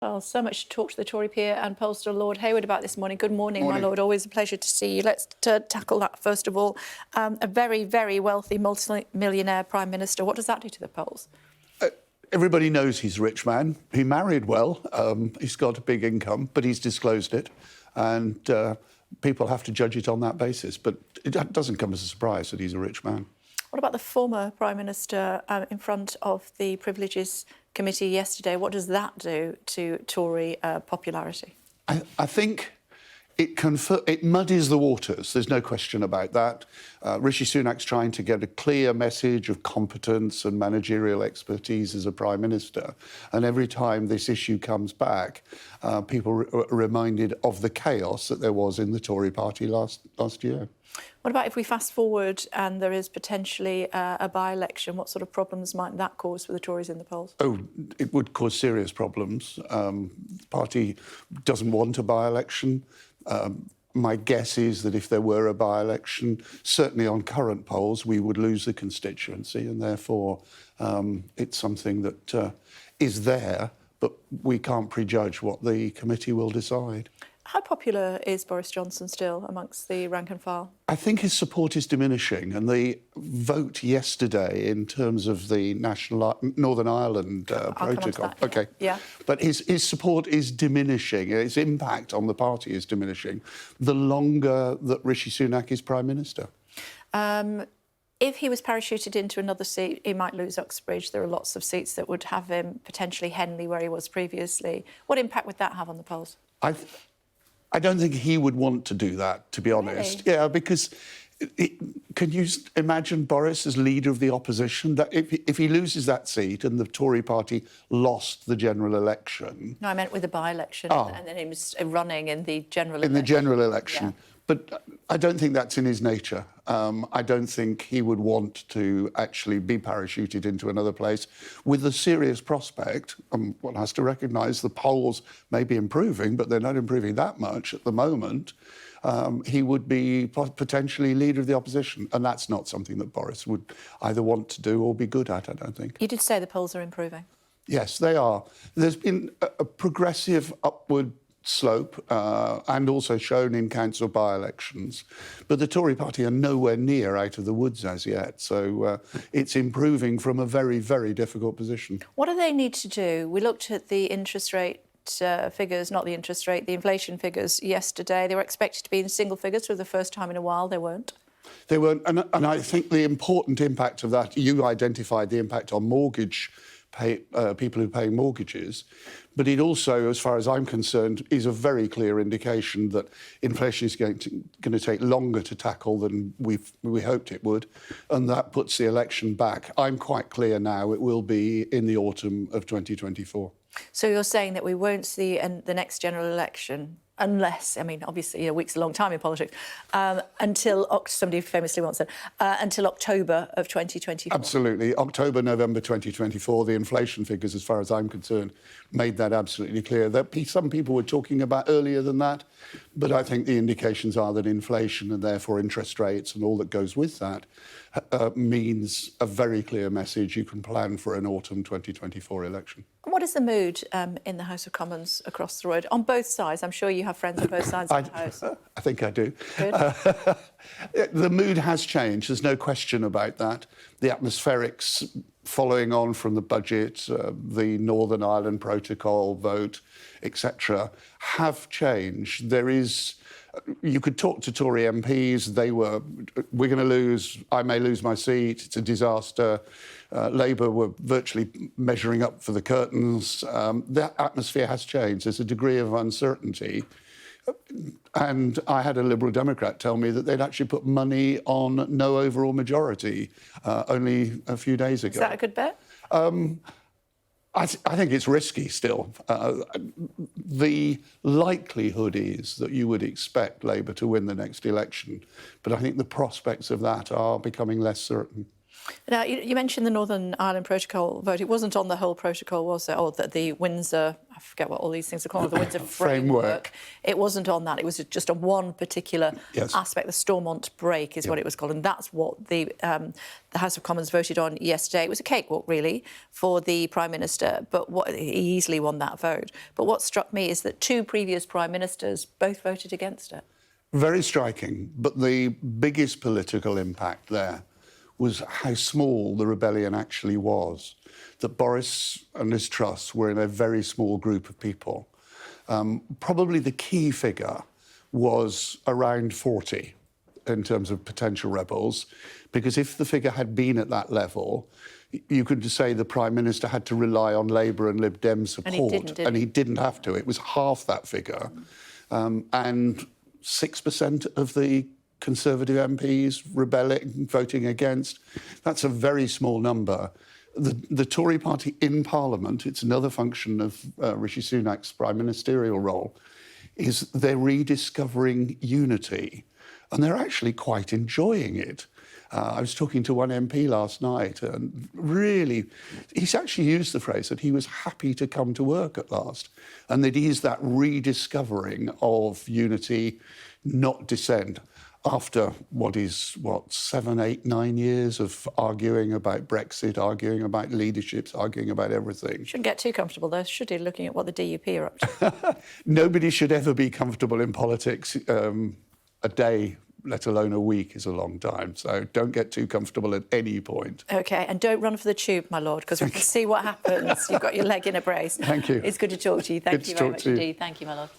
Well, so much to talk to the Tory peer and pollster Lord Hayward about this morning. Good morning, Morning. my lord. Always a pleasure to see you. Let's tackle that first of all. A very, very wealthy multi-millionaire Prime Minister. What does that do to the polls? Everybody knows he's a rich man. He married well. He's got a big income, but he's disclosed it. And people have to judge it on that basis. But it doesn't come as a surprise that he's a rich man. What about the former Prime Minister in front of the Privileges Committee yesterday? What does that do to Tory popularity? I think it muddies the waters. There's no question about that. Rishi Sunak's trying to get a clear message of competence and managerial expertise as a Prime Minister. And every time this issue comes back, people are reminded of the chaos that there was in the Tory party last year. What about if we fast forward and there is potentially a by-election? What sort of problems might that cause for the Tories in the polls? Oh, it would cause serious problems. The party doesn't want a by-election. My guess is that if there were a by-election, certainly on current polls, we would lose the constituency, and therefore it's something that is there, but we can't prejudge what the committee will decide. How popular is Boris Johnson still amongst the rank and file? I think his support is diminishing, and the vote yesterday in terms of the Northern Ireland protocol. That, okay, yeah. But his support is diminishing. His impact on the party is diminishing the longer that Rishi Sunak is Prime Minister. If he was parachuted into another seat, he might lose Uxbridge. There are lots of seats that would have him, potentially Henley, where he was previously. What impact would that have on the polls? I don't think he would want to do that, to be honest. Really? Yeah, because can you imagine Boris as leader of the opposition? That if he loses that seat and the Tory party lost the general election... No, I meant with the by-election and then he was running in the general election. In the general election. Yeah. But I don't think that's in his nature. I don't think he would want to actually be parachuted into another place with the serious prospect, one has to recognise the polls may be improving, but they're not improving that much at the moment. He would be potentially leader of the opposition, and that's not something that Boris would either want to do or be good at, I don't think. You did say the polls are improving. Yes, they are. There's been a progressive upward slope and also shown in council by-elections. But the Tory party are nowhere near out of the woods as yet. So it's improving from a very, very difficult position. What do they need to do? We looked at the interest rate figures, not the interest rate, the inflation figures yesterday. They were expected to be in single figures for the first time in a while. They weren't. They weren't. And I think the important impact of that, you identified the impact on people who pay mortgages, but it also, as far as I'm concerned, is a very clear indication that inflation is going to take longer to tackle than we hoped it would, and that puts the election back. I'm quite clear now it will be in the autumn of 2024. So you're saying that we won't see the next general election unless, I mean, obviously, a week's a long time in politics, until, somebody famously once said, until October of 2024. Absolutely. October, November 2024, the inflation figures, as far as I'm concerned, made that absolutely clear. Some people were talking about earlier than that, but I think the indications are that inflation and therefore interest rates and all that goes with that means a very clear message. You can plan for an autumn 2024 election. What is the mood in the House of Commons across the road, on both sides? I'm sure you have friends on both sides of the House. I think I do. Good. The mood has changed. There's no question about that. The atmospherics following on from the budget, the Northern Ireland Protocol vote, etc., have changed. You could talk to Tory MPs. We're going to lose, I may lose my seat, it's a disaster. Labour were virtually measuring up for the curtains. That atmosphere has changed. There's a degree of uncertainty. And I had a Liberal Democrat tell me that they'd actually put money on no overall majority only a few days ago. Is that a good bet? I think it's risky still. The likelihood is that you would expect Labour to win the next election, but I think the prospects of that are becoming less certain. Now, you mentioned the Northern Ireland Protocol vote. It wasn't on the whole protocol, was it? Or the Windsor, I forget what all these things are called, the Windsor framework. It wasn't on that. It was just on one particular aspect. The Stormont break is what it was called. And that's what the House of Commons voted on yesterday. It was a cakewalk, really, for the Prime Minister, but he easily won that vote. But what struck me is that 2 previous Prime Ministers both voted against it. Very striking. But the biggest political impact there was how small the rebellion actually was, that Boris and his Truss were in a very small group of people. Probably the key figure was around 40 in terms of potential rebels, because if the figure had been at that level, you could say the Prime Minister had to rely on Labour and Lib Dem support, and he didn't have to. It was half that figure. And 6% of the Conservative MPs rebelling, voting against. That's a very small number. The Tory party in Parliament, it's another function of Rishi Sunak's prime ministerial role, is they're rediscovering unity. And they're actually quite enjoying it. I was talking to one MP last night, and really, he's actually used the phrase that he was happy to come to work at last, and that he's that rediscovering of unity, not dissent. After 7, 8, 9 years of arguing about Brexit, arguing about leaderships, arguing about everything. Shouldn't get too comfortable, though, should he, looking at what the DUP are up to? Nobody should ever be comfortable in politics. A day, let alone a week, is a long time. So don't get too comfortable at any point. OK, and don't run for the tube, my lord, because we can see what happens. You've got your leg in a brace. Thank you. It's good to talk to you. Thank you very much indeed. Thank you, my lord.